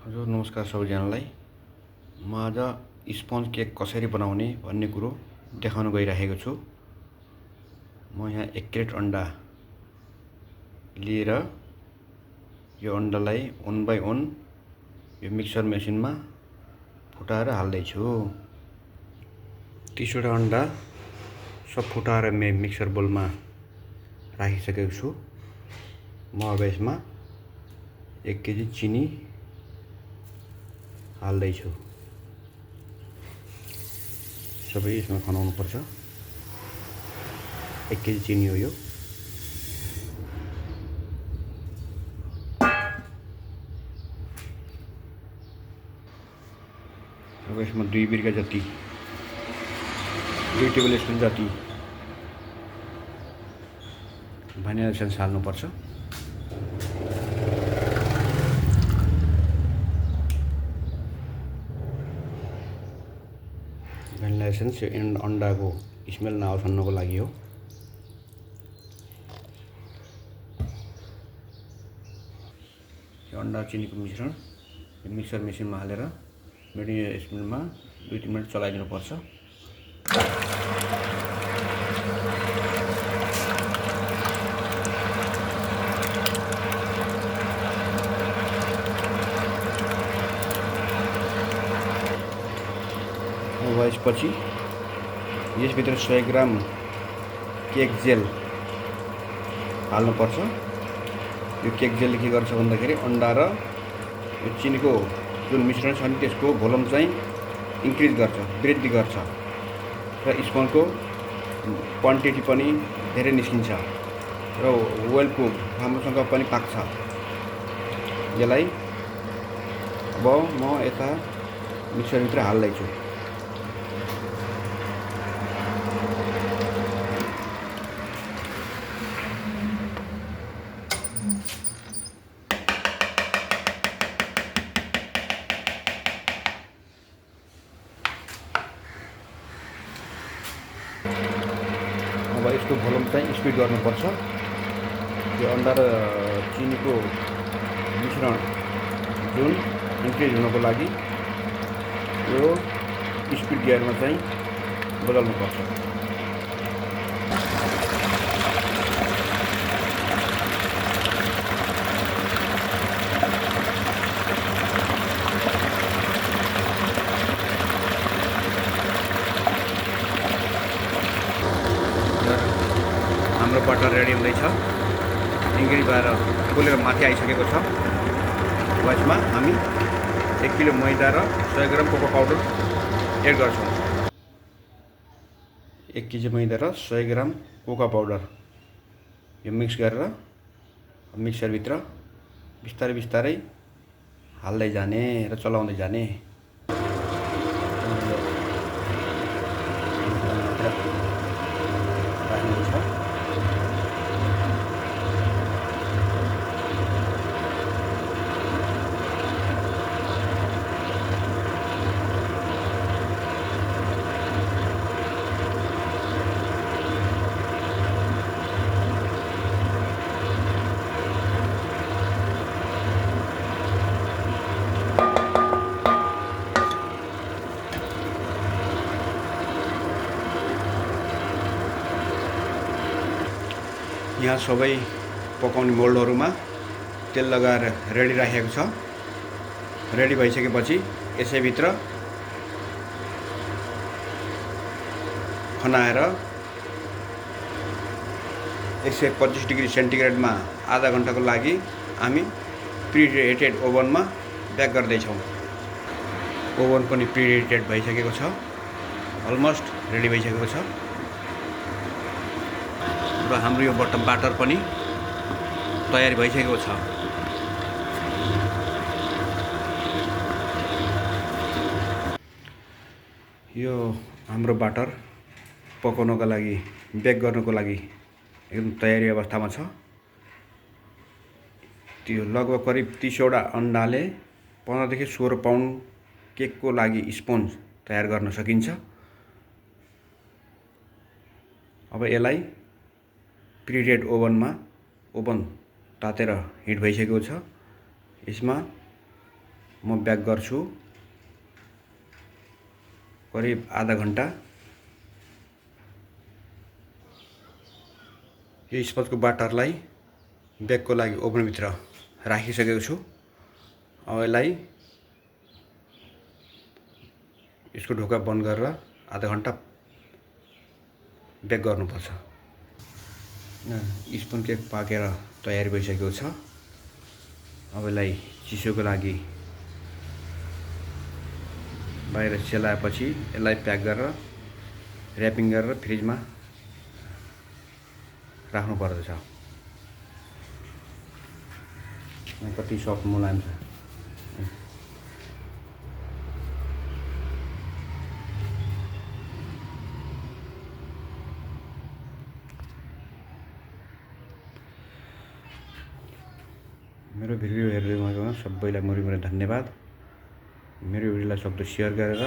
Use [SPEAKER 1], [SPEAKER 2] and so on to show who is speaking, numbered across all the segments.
[SPEAKER 1] हजुर नमस्कार सबैजनालाई। म आज स्पन्ज केक कसरी बनाउने भन्ने कुरो देखाउन गइरहेको छु। म यहाँ 1 क्रेट अन्डा लिएर यो अन्डालाई 1 बाइ 1 यो मिक्सर मेसिनमा फुटाएर हाल्दैछु। 30 वटा अन्डा सब फुटाएर मिक्सर बोलमा राखिसकेको छु। म अब यसमा 1 केजी चिनी हाल्दैछु। सबै यसमा खनाउनु पर्छ। 1 केजी चिनी हो यो। अब यसमा 2 बिर्का जति 2 टेबल स्पुन जति भनिला एसेन्स हाल्नुपर्छ। भनिला एसेन्स अन्डाको स्मेल नआओस् भन्नको लागि हो। यो अन्डा चिनीको मिश्रण मिक्सर मेसिनमा हालेर मिडियम स्पिडमा 2-3 मिनट चलाइदिनु पर्छ। यसपछि यसभित्र 100 ग्राम केक जेल हाल्नुपर्छ। यो केक जेलले के गर्छ भन्दाखेरि अन्डा र यो चिनीको जुन मिश्रण छ नि त्यसको भोल्युम चाहिँ इन्क्रिज गर्छ, वृद्धि गर्छ र स्पन्जको क्वान्टिटी पनि धेरै निस्किन्छ र वेल कुक राम्रोसँग पनि पाक्छ। यसलाई अब म यता मिक्सरभित्र हाल्दैछु। अब यसको भोल्युम चाहिँ स्पिड गर्नुपर्छ। यो अन्डा र चिनीको मिश्रण जुन इन्क्रिज हुनको लागि यो स्पिड गियरमा चाहिँ बदल्नुपर्छ। हाम्रो बटर रेडी हुँदैछ। इन्क्रिज भएर फुलेर माथि आइसकेको छ। यसमा हामी 1 किलो मैदा र 100 ग्राम कोको पाउडर एड गर्छौँ। 1 केजी मैदा र 100 ग्राम कोको पाउडर यो मिक्स गरेर मिक्सरभित्र बिस्तारै बिस्तारै हाल्दै जाने र चलाउँदै जाने। यहाँ सबै पकाउने मोल्डहरुमा तेल लगाएर रेडी राखेको छ। रेडी भइसकेपछि यसैभित्र खनाएर 125 डिग्री सेन्टिग्रेडमा आधा घण्टाको लागि हामी प्रिहिटेड ओभनमा बेक गर्दैछौँ। ओभन पनि प्रिहिटेड भइसकेको छ। अलमोस्ट रेडी भइसकेको छ र हाम्रो यो बाटर पनि तयारी भइसकेको छ। यो हाम्रो बाटर पकाउनको लागि बेक गर्नको लागि एकदम तयारी अवस्थामा छ। त्यो लगभग करिब 30 वटा अन्डाले 15 देखि 16 पाउन्ड केकको लागि स्पन्ज तयार गर्न सकिन्छ। अब यसलाई प्रिहिटेड ओभन तातेर हिट भइसकेको छ। यसमा म ब्याक गर्छु करिब आधा घण्टा। यो स्पन्जको बाटरलाई बेकको लागि ओभनभित्र राखिसकेको छु। अब यसलाई यसको ढोका बन्द गरेर आधा घण्टा बेक गर्नुपर्छ। स्पन्ज केक पाकेर तयारी भइसकेको छ। अब यसलाई चिसोको लागि बाहिर सेलाएपछि यसलाई प्याक गरेर र्यापिङ गरेर फ्रिजमा राख्नु पर्दछ। कति सफ्ट मुलायम छ। मेरो भिडियो हेर्दै भएको सबैलाई मरिमरि धन्यवाद। मेरो भिडियोलाई सक्दो सेयर गरेर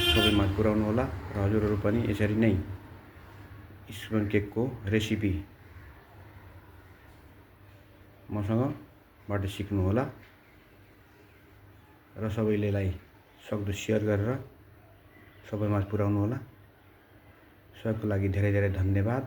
[SPEAKER 1] सबैमा पुर्याउनु होला र हजुरहरू पनि यसरी नै स्पन्ज केकको रेसिपी मसँगबाट सिक्नु होला र सबैले यसलाई सक्दो सेयर गरेर सबैमा पुर्याउनु होला। सबैको लागि धेरै धेरै धन्यवाद।